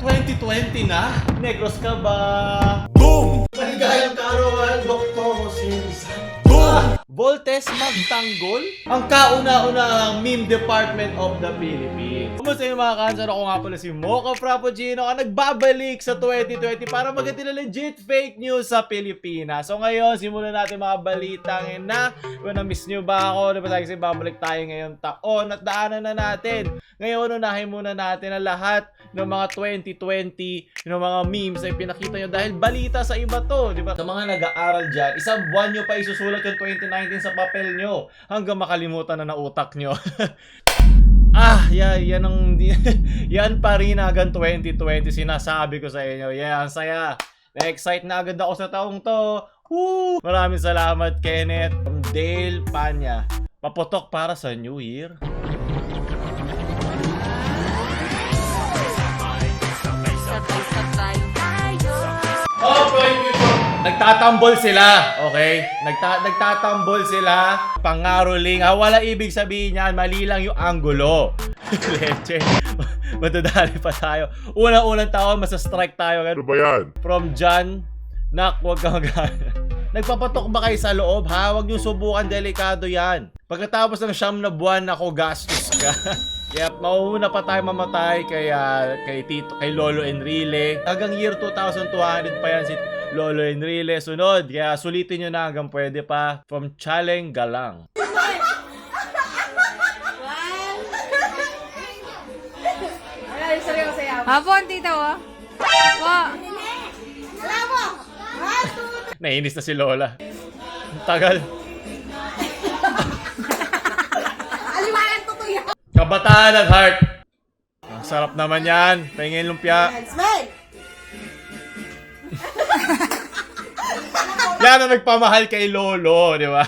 2020 na? Negros ka ba? Boom! Maligayang kaarawan, Dr. Jose Rizal. Boom! Voltes magtanggol? Ang kauna-unahang meme department of the Philippines. Kumusta yung mga kansan? Ako nga pala si Mocha Frappuccino ang nagbabalik sa 2020 para magati na legit fake news sa Pilipinas. So ngayon, simulan natin mga balitang na kung na-miss nyo ba ako, diba tayo kasi babalik tayo ngayong taon at daanan na natin. Ngayon, unahin muna natin ang lahat ng mga 2020 ng mga memes ay pinakita nyo dahil balita sa iba to, di ba? Sa mga nag-aaral dyan, isang buwan nyo pa isusulat yung 2019 sa papel nyo hanggang makalimutan na utak nyo. Yan ang yan pa rin hanggang 2020 sinasabi ko sa inyo. Yan, saya. Na-excite na agad ako sa taong to. Woo! Maraming salamat, Kenneth. From Dale Panya. Paputok para sa New Year. Nagtatambol sila, okay? Nagtatambol sila, pangaroling. Wala ibig sabihin yan, mali lang yung anggulo. Leche, matadali pa tayo. Unang-unang taon, masa-strike tayo. Ano ba yan? From John, nak, huwag kang nagpapatok ba kayo sa loob, ha? Huwag niyong subukan, delikado yan. Pagkatapos ng 9 na buwan, ako gastos ka. Yep, mauuna pa tayo mamatay kay Lolo Enrile. Hanggang year 2200 pa yan si Lolo Enrile. Sunod, kaya sulitin nyo na hanggang pwede pa. From Chaleng Galang. Hapon, tita, oh. Po. Nainis na si Lola. Ang tagal. Kabataan at heart. Ang sarap naman yan. Pahingin lumpia. Yan ang nagpamahal kay Lolo, di ba?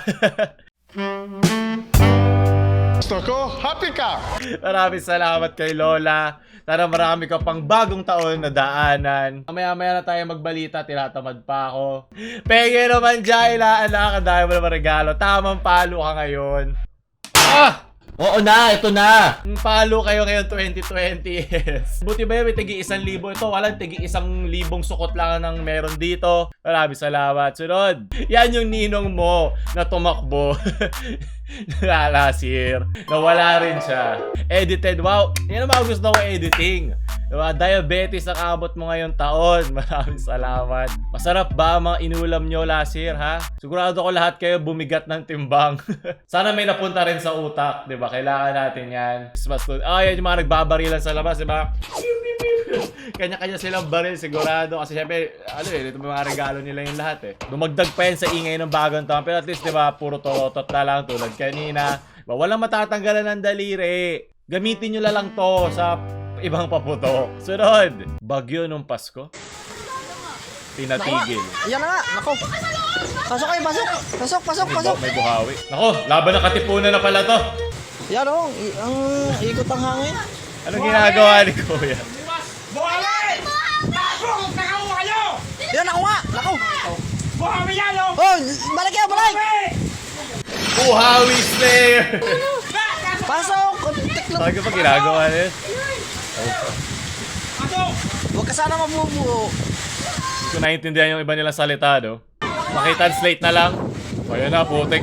Gusto ko, happy ka! Maraming salamat kay Lola. Sana marami ka pang bagong taon na daanan. Maya-maya na tayo magbalita, tinatamad pa ako. Penge naman dyan, ilaan ka dahil mo naman regalo. Tamang palo ka ngayon. Oo na, ito na. Palo kayo ngayon 2020. Yes. Buti ba yun, may tigi 1,000. Ito, walang tigi 1,000 sukot lang ang meron dito. Maraming salamat. Sunod, yan yung ninong mo na tumakbo. Last year. Nawala rin siya. Edited. Wow, yan naman gusto ko editing. Diba? Diabetes ang abot mo ngayong taon. Maraming salamat. Masarap ba ang mga inulam nyo last year, ha? Sigurado ko lahat kayo bumigat ng timbang. Sana may napunta rin sa utak, diba? Kailangan natin yan. Yan yung mga nagbabarilan sa labas, diba? Kanya-kanya silang baril, sigurado. Kasi syempre, ito mga regalo nila yung lahat, eh. Dumagdag pa yan sa ingay ng bagong taon. Pero at least, diba, puro torotot na lang tulad kanina. Diba? Walang matatanggalan ng daliri. Gamitin nyo na lang to sa ibang paputok. Sunod, bagyo nung Pasko. Tinatigil. Ayan na nga, nako. Pasok kayo, pasok. Pasok. May buhawi. Nako, laban ng katipunan na pala to. Yan o, ang ikot ang hangin. Anong ginagawa ni Kuya? Buhawi! Bakong nakawa kayo! Yan ako nga, nako. Buhawi yan o! Oh, balik yan, balik. Buhawi Slayer! Pasok, kontik lang. Bakit pa ginagawa niya? Huwag ka sana mabubuo. Hindi ko naiintindihan yung iba nilang salita, no? Makitranslate na lang. Ayun na, putik.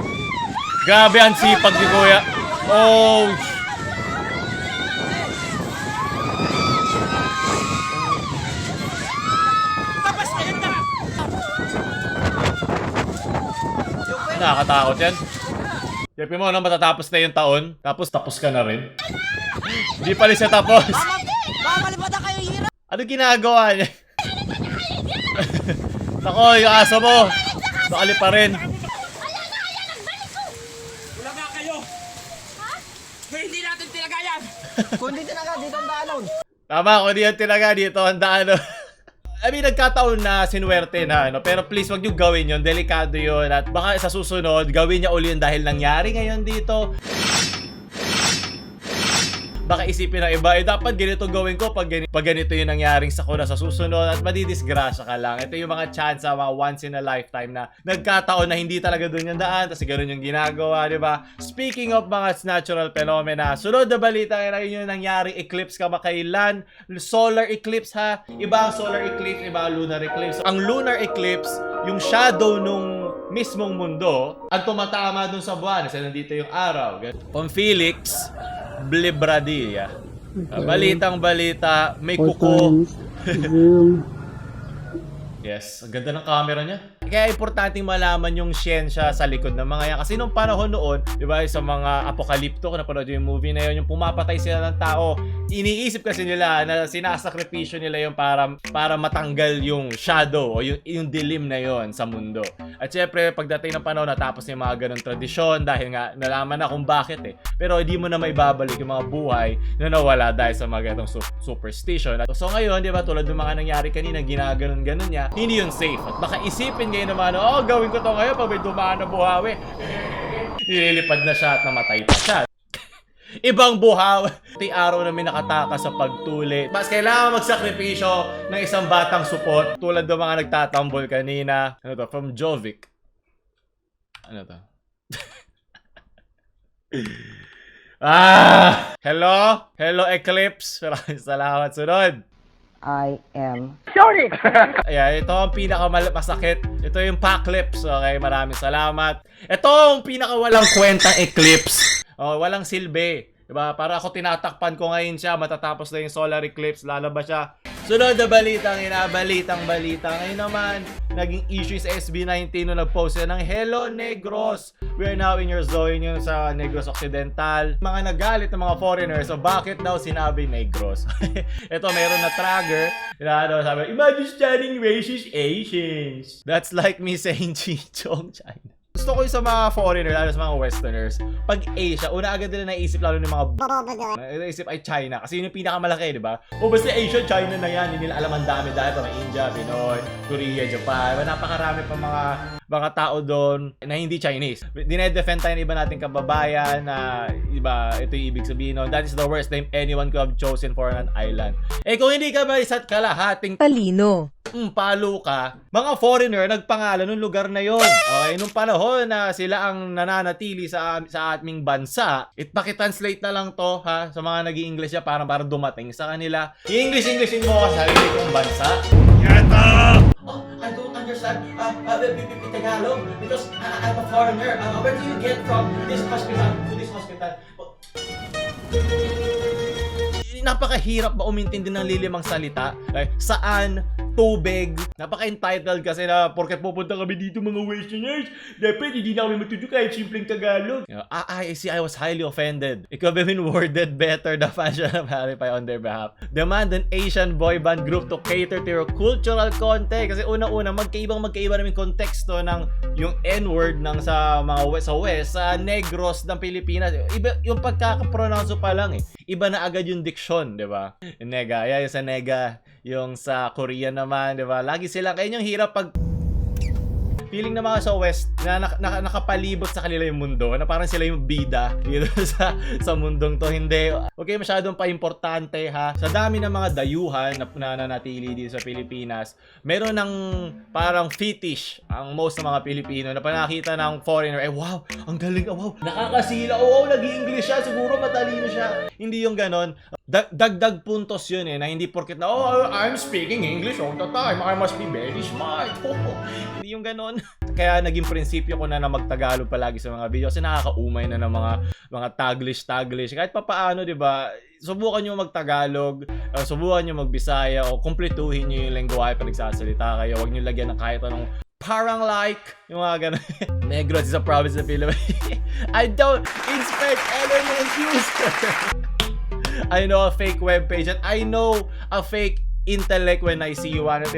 Grabe ang sipag ni Kuya. Oh! Nakakatakot yan. Siyempre mo na matatapos na yung taon, tapos tapos ka na rin. Hindi pa rin siya tapos. Mamalipad kayo, hirap. Ano ginagawa niya? Nako, yung aso mo. Bakali pa rin. Wala nga kayo! Ha? Hindi natin tinagayan! Kung hindi tinaga, dito ang daanon. Tama, kung di yan tinaga dito, ang daan. I mean, nagkataon na sinuwerte na, no? Pero please, wag niyo gawin yun. Delikado yun. At baka sa susunod, gawin niya uli yun dahil nangyari ngayon dito. baka isipin ng iba, dapat ganito gawin ko pag ganito yung nangyaring sa kuna sa susunod at madidisgrasya ka lang. Ito yung mga chance, mga once in a lifetime na nagkataon na hindi talaga doon yung daan, tapos ganun yung ginagawa, di ba? Speaking of mga natural phenomena, sunod na balita ngayon yung nangyari eclipse kamakailan, solar eclipse ha. Iba ang solar eclipse, iba ang lunar eclipse. Ang lunar eclipse, yung shadow nung mismong mundo ang tumatama dun sa buwan kasi nandito yung araw. From Felix Blibradilla. Balitang balita, may kuko. Yes, ang ganda ng camera niya. Kaya importanteng malaman yung siyensya sa likod ng mga yan. Kasi nung panahon noon, di ba, sa mga apokalipto, kung napanood yung movie na yun, yung pumapatay sila ng tao, iniisip kasi nila na sinasakripisyo nila yung para matanggal yung shadow o yung dilim na yon sa mundo. At syempre, pagdating ng panahon, natapos yung mga ganong tradisyon dahil nga nalaman na kung bakit eh. Pero hindi mo na maibabalik yung mga buhay na nawala dahil sa mga ganong superstition. So ngayon, di ba, tulad ng mga nangyari kanina, ginaganon-ganon niya, hindi yun safe. At baka isipin ngayon naman, gawin ko to ngayon pag may dumaan na buhawi. Nililipad na siya at namatay pa siya. Ibang buhawi. Ito yung araw na may nakataka sa pagtuli. Mas kailangan magsakripisyo ng isang batang supot tulad ng mga nagtatambol kanina. Ano to? From Jovic. Ano to? Hello? Hello, Eclipse. Maraming salamat. Sunod. I am Ayan, ito ang pinakamasakit. Ito yung Paclips. Okay, maraming salamat. Ito ang pinakawalang kwentang eclipse. Walang silbi. Diba? Para ako tinatakpan ko ngayon siya, matatapos na yung solar eclipse, lalabas siya. Sunod na balita, balitang balita. Ngayon naman, naging issue sa SB19 nung nag-post yan ng Hello Negros. We're now in your zone, yung sa Negros Occidental. Mga nagalit ng mga foreigners, so bakit daw sinabi Negros? Ito, meron na trigger. Sabi, imagine studying racist Asians. That's like me saying Chichong China. Gusto ko yung sa mga foreigners, lalo sa mga westerners, pag Asia, una agad nila naisip lalo ng mga naisip ay China. Kasi yun yung pinakamalaki, di ba? Basta Asia, China na yan. Hindi nila alam ang dami dahil pa may India, Pinoy, Korea, Japan. Napakarami pa mga tao doon na hindi Chinese. Dinedefend tayo ng iba nating kababayan na iba, ito yung ibig sabihin nun. That is the worst name anyone could have chosen for an island. Kung hindi ka ba isa't kalahating Palino. palo ka, mga foreigner nagpangalan ng lugar na yon. Okay, nung panahon na sila ang nananatili sa aming bansa, pakitranslate na lang to ha sa mga nag-i-English para dumating sa kanila. I-English-Englishin mo sa sarili kong bansa. Yata! I don't understand Tagalog because I'm a foreigner. Where do you get from this hospital to this hospital? Napakahirap ba umintindi ng lilimang salita? Saan? Tubig. Napaka-entitled kasi na porket pupunta kami dito mga westerners, dapat hindi na kami matuto kahit simpleng Tagalog. I see, I was highly offended. It could have been worded better. The fans should have clarify on their behalf. Demand an Asian boy band group to cater to your cultural context. Kasi una-una, magkaiba namin konteksto ng yung N-word ng sa mga West, sa Negros ng Pilipinas. Iba yung pagkakapronounce pa lang eh. Iba na agad yung diksyon, di ba? Nega, yung sa Nega, yung sa Korea naman, di ba? Lagi sila, kaya yung hirap pag feeling na mga sa West na nakapalibot sa kanila yung mundo, na parang sila yung bida dito sa mundong to. Hindi, okay, masyadong pa-importante ha. Sa dami ng mga dayuhan na nanatili dito sa Pilipinas, meron ng parang fetish ang most ng mga Pilipino na panakita ng foreigner, wow, ang galing, wow, nakakasila, wow, nag-i-English siya, siguro matalino siya. Hindi yung ganon. Dagdag puntos yun na hindi porket na, I'm speaking English all the time, I must be very smart. Hindi yung ganon. Kaya naging prinsipyo ko na magtagalog palagi sa mga video kasi nakakaumay na ng mga taglish. Kahit papaano, di ba? Subukan nyo magtagalog, subukan nyo magbisaya o kumpletuhin nyo yung lengguwahe pag nagsasalita kayo. Huwag nyo lagyan ng kahit anong parang like, yung mga ganun. Negros is a province of Philippines. I don't expect anyone use I know a fake webpage and I know a fake intellect when I see one. Ito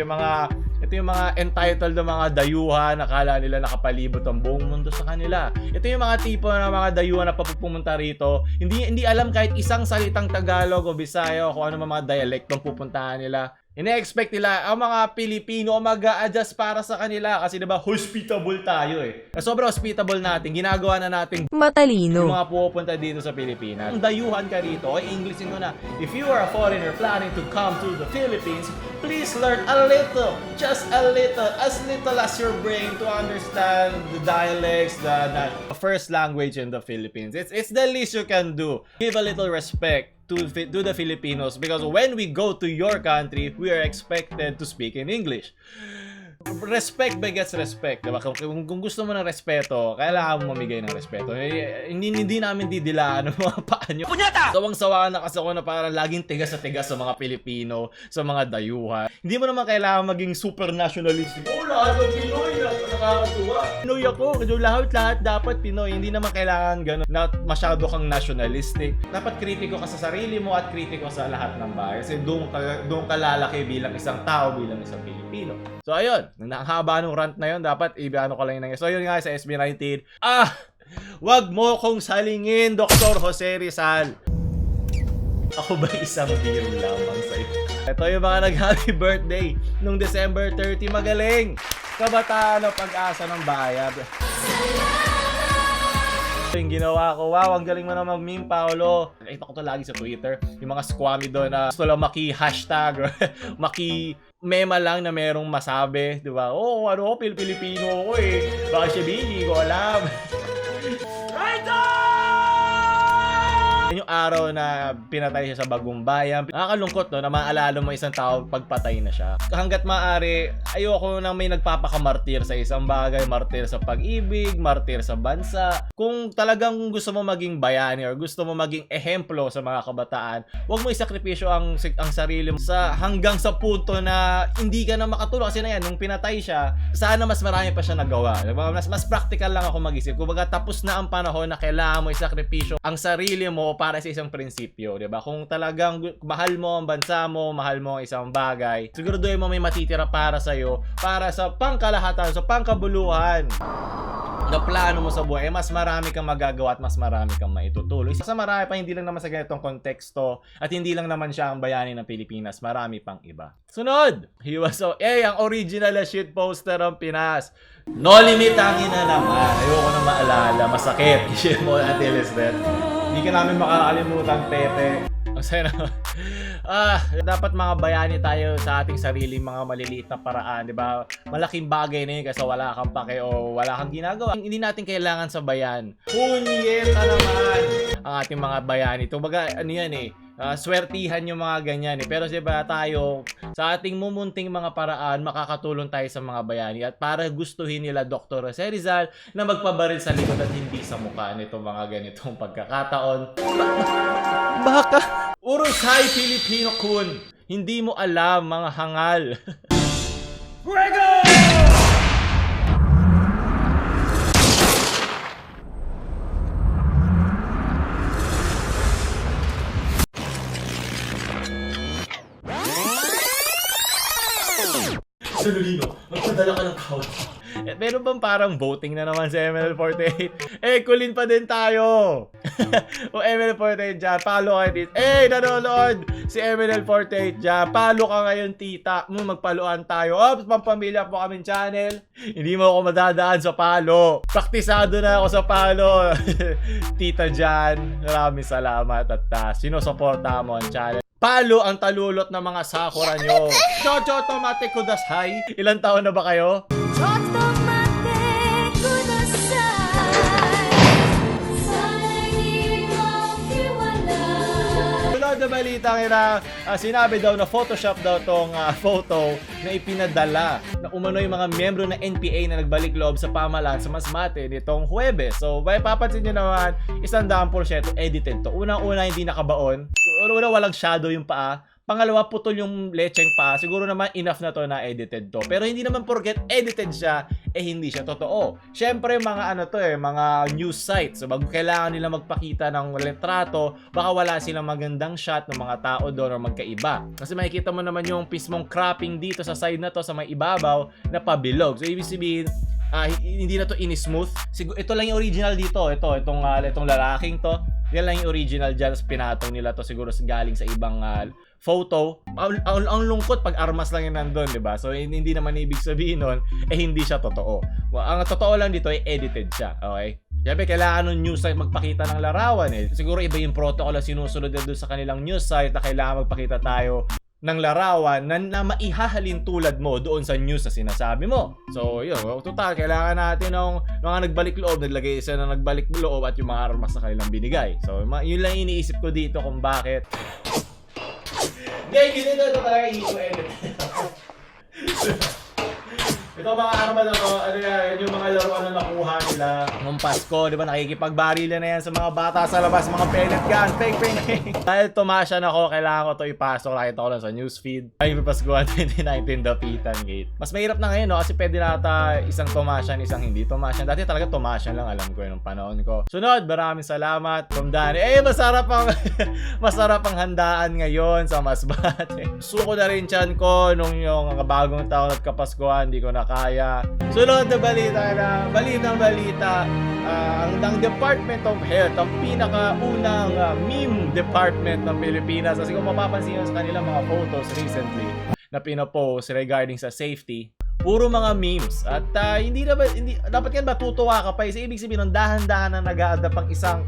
yung mga entitled na mga dayuhan, nakala nila nakapalibot ang buong mundo sa kanila. Ito yung mga tipo na mga dayuhan na papupunta rito, hindi alam kahit isang salitang Tagalog o Bisaya o kung ano mga dialektong pupuntahan nila. Ine-expect nila ang mga Pilipino mag-a-adjust para sa kanila kasi diba hospitable tayo eh. Sobrang hospitable natin, ginagawa na natin yung Matalino. mga pupunta dito sa Pilipinas. Kung dayuhan ka rito, okay, Englishin ko na. If you are a foreigner planning to come to the Philippines, please learn a little, just a little as your brain to understand the dialects, the first language in the Philippines. It's the least you can do. Give a little respect to the Filipinos because when we go to your country, we are expected to speak in English. Respect begets respect, diba? Kung gusto mo ng respeto, kailangan mo mamigay ng respeto. Hindi namin didilaan ng mga paa nyo. Punyata! Sawang-sawa na kasi ako na parang laging tigas sa tigas sa mga Pilipino, sa mga dayuhan. Hindi mo naman kailangan maging super nationalistic. Oh, lahat ng Pinoy na nakakatuwa. Pinoy ako, lahat dapat Pinoy. Hindi naman kailangan ganun na masyado kang nationalistic. Dapat kritiko ka sa sarili mo at kritiko sa lahat ng bayan. Kasi doon ka lalaki bilang isang tao, bilang isang Pilipino. So ayun, ang haba nung rant na yun, dapat ibiano ka lang yun. So yun nga sa SB19. Wag mo kong salingin, Dr. Jose Rizal. Ako ba isang biro lamang sa'yo? Ito yung mga nag-happy birthday nung December 30. Magaling! Kabataan o pag-asa ng bayan. Yung ginawa ko, wow, ang galing mo na mag-meme, Paolo. Nakita ko to lagi sa Twitter. Yung mga squammy doon na gusto lang maki-hashtag or maki-mema lang na merong masabi. Diba? Oh, ano, Pilipino ako eh. Baka siya hindi ko alam. Yung araw na pinatay siya sa Bagong Bayan, nakakalungkot no, na maalala mo isang tao pagpatay na siya. Hanggat maaari, ayoko nang may nagpapakamartir sa isang bagay, martir sa pag-ibig, martir sa bansa. Kung talagang gusto mo maging bayani or gusto mo maging ehemplo sa mga kabataan, huwag mo isakripisyo ang sarili mo hanggang sa punto na hindi ka na makatulong. Kasi na yan, nung pinatay siya, sana mas marami pa siya nagawa. Mas practical lang ako mag-isip. Kumbaga tapos na ang panahon na kailangan mo isakripisyo ang sarili mo para sa isang prinsipyo, 'di ba? Kung talagang mahal mo ang bansa mo, mahal mo ang isang bagay, siguraduhin mo may matitira para sa iyo, para sa pangkalahatan, sa pangkabuluhan na plano mo sa buhay, mas marami kang magagawa at mas marami kang maitutuloy. Sa marami pa, hindi lang naman sa ganitong konteksto at hindi lang naman siya ang bayani ng Pilipinas, marami pang iba. Sunod! ang original na shit poster ng Pinas. No limit ang ina naman. Ayoko na maalala, masakit. Shit mo, Ate Elizabeth. Hindi ka namin makakalimutan, Pepe. Ang saya naman. Dapat mga bayani tayo sa ating sariling mga maliliit na paraan, 'di ba? Malaking bagay na 'yun kasi wala kang pake o wala kang ginagawa. Hindi natin kailangan sa bayan. Punyeta naman ang ating mga bayani. Kumbaga, ano 'yan eh. Swertihan yung mga ganyan eh. Pero diba tayo, sa ating mumunting mga paraan, makakatulong tayo sa mga bayani at para gustuhin nila Dr. Jose Rizal na magpabaril sa likod at hindi sa mukha nito mga ganitong pagkakataon. Baka Urusay Pilipino kun, hindi mo alam mga hangal. Fuego! Salulino, magpadala ka ng couch. Meron bang parang voting na naman si ML48? Kulin pa din tayo. O ML48 dyan, follow kayo dito. Nanonood si ML48 dyan. Follow ka ngayon, tita. Magpaluan tayo. Pampamilya po kami channel. Hindi mo ako madadaan sa palo. Praktisado na ako sa palo. Tita dyan, maraming salamat at sinusuporta mo ang channel. Palo ang talulot ng mga sakura nyo. Jojo Tomate Kudasai. Ilang taon na ba kayo? Sunod na balita sinabi daw na Photoshop daw tong photo na ipinadala na umano yung mga miyembro ng NPA na nagbalik loob sa pamahalaan sa Masbate nitong Huwebes. So, papansin nyo naman, 100% edited to. Unang-una hindi nakabaon. Una, walang shadow yung paa. Pangalawa, putol yung lecheng paa. Siguro naman enough na to na edited to. Pero hindi naman porket edited siya, hindi siya totoo. Syempre, mga mga news sites. So, bago kailangan nila magpakita ng litrato, baka wala silang magandang shot ng mga tao doon or magkaiba. Kasi makikita mo naman yung mismong cropping dito sa side na to, sa may ibabaw, na pabilog. So, ibig sabihin, hindi na to in-smooth. Ito lang yung original dito. Itong lalaking to. Yan lang yung original dyan. Pinatong nila to siguro galing sa ibang photo. Ang lungkot pag armas lang yun nandun, di ba? So, hindi naman ibig sabihin nun, hindi siya totoo. Ang totoo lang dito ay edited siya, okay? Siyempre, kailangan ng news site magpakita ng larawan eh. Siguro iba yung protocol na sinusunod na doon sa kanilang news site na kailangan magpakita tayo ng larawan na maihahalin tulad mo doon sa news na sinasabi mo. So, yun. Total, kailangan natin ng mga nagbalik loob, naglagay isa na nagbalik loob at yung mga armas na kanilang binigay. So, yun lang iniisip ko dito kung bakit. Hindi, ito talaga i-edit. Ito mga arma na to, ano yan, yung mga laruan na nakuha nila nung Pasko, di ba? Nakikipagbarilan na yan sa mga bata sa labas, mga pellet gun, ping. Dahil tumasya na ako, kailangan ko to ipasok, nakita ko lang sa newsfeed. Ay, Paskuhan 2019, Dapitan Gate. Mas mahirap na ngayon, no? Kasi pwede na ata isang tumasyan, isang hindi tumasyan. Dati talaga tumasyan lang, alam ko yun, nung panahon ko. Sunod, maraming salamat from Danny. Masarap ang, masarap ang handaan ngayon sa Masbate. Suko na rin tiyan ko nung yung bagong taon at Kapaskuhan, hindi ko na kaya. Sunod na balita. Ang Department of Health, ang pinakaunang meme department ng Pilipinas. Kasi kung mapapansin nyo sa kanilang mga photos recently na pinopost regarding sa safety, puro mga memes. At hindi dapat yan matutuwa ka pa. Ibig sabihin ng dahan-dahan na nag-a-adapt ang isang,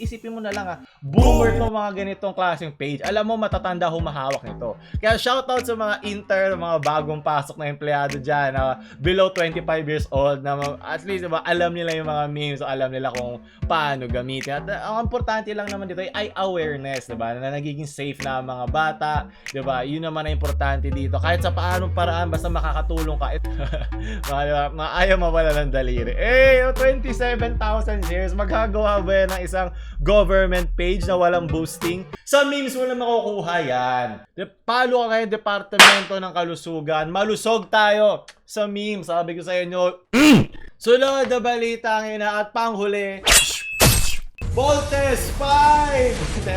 isipin mo na lang boomer to mga ganitong klaseng page. Alam mo, matatanda humahawak nito. Kaya shoutout sa mga intern, mga bagong pasok na empleyado dyan, na below 25 years old, na at least diba, alam nila yung mga memes, alam nila kung paano gamitin. At ang importante lang naman dito ay awareness, diba? Na nagiging safe na ang mga bata, diba? Yun naman ang importante dito. Kahit sa paanong paraan, basta makakatulong ka. Ayaw mawala ng daliri. 27,000 shares. Magagawa ba yan ng isang government page na walang boosting? Sa memes mo na makukuha yan. Palo ka kayo Departamento ng Kalusugan. Malusog tayo sa memes. Sabi ko sa inyo. Sunod na balita ngayon at panghuli. Voltes 5!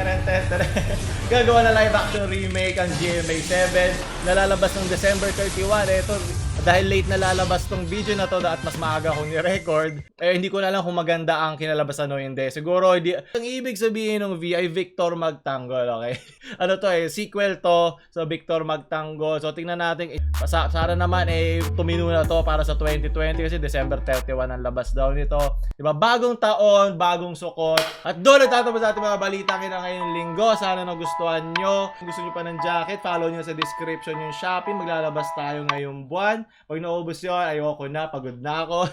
Gagawa na live action remake ang GMA 7. Nalalabas ng December 31. Ito, dahil late na lalabas tong video na to at mas maaga akong ni-record, hindi ko na lang kung maganda ang kinalabasan o hindi. Siguro, ang ibig sabihin ng V ay Victor Magtanggol, okay? Ano to sequel to sa Victor Magtanggol. So, tingnan natin. Sana naman tumino na to para sa 2020 kasi December 31 ang labas daw nito. Diba? Bagong taon, bagong sukot. At doon nagtatapos natin mga balita ngayong linggo. Sana nagustuhan nyo. Kung gusto nyo pa ng jacket, follow nyo sa description yung Shopee. Maglalabas tayo ngayong buwan. Pag naubos yun, ayoko na, pagod na ako.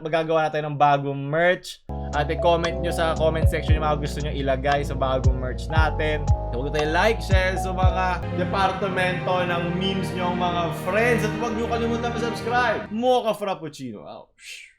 Magagawa na tayo ng bagong merch. At i-comment nyo sa comment section yung mga gusto nyo ilagay sa bagong merch natin. Huwag tayo like, share sa mga departamento ng memes nyo mga friends. At huwag nyo kalimutan mag-subscribe. Mocha Frappuccino. Ouch.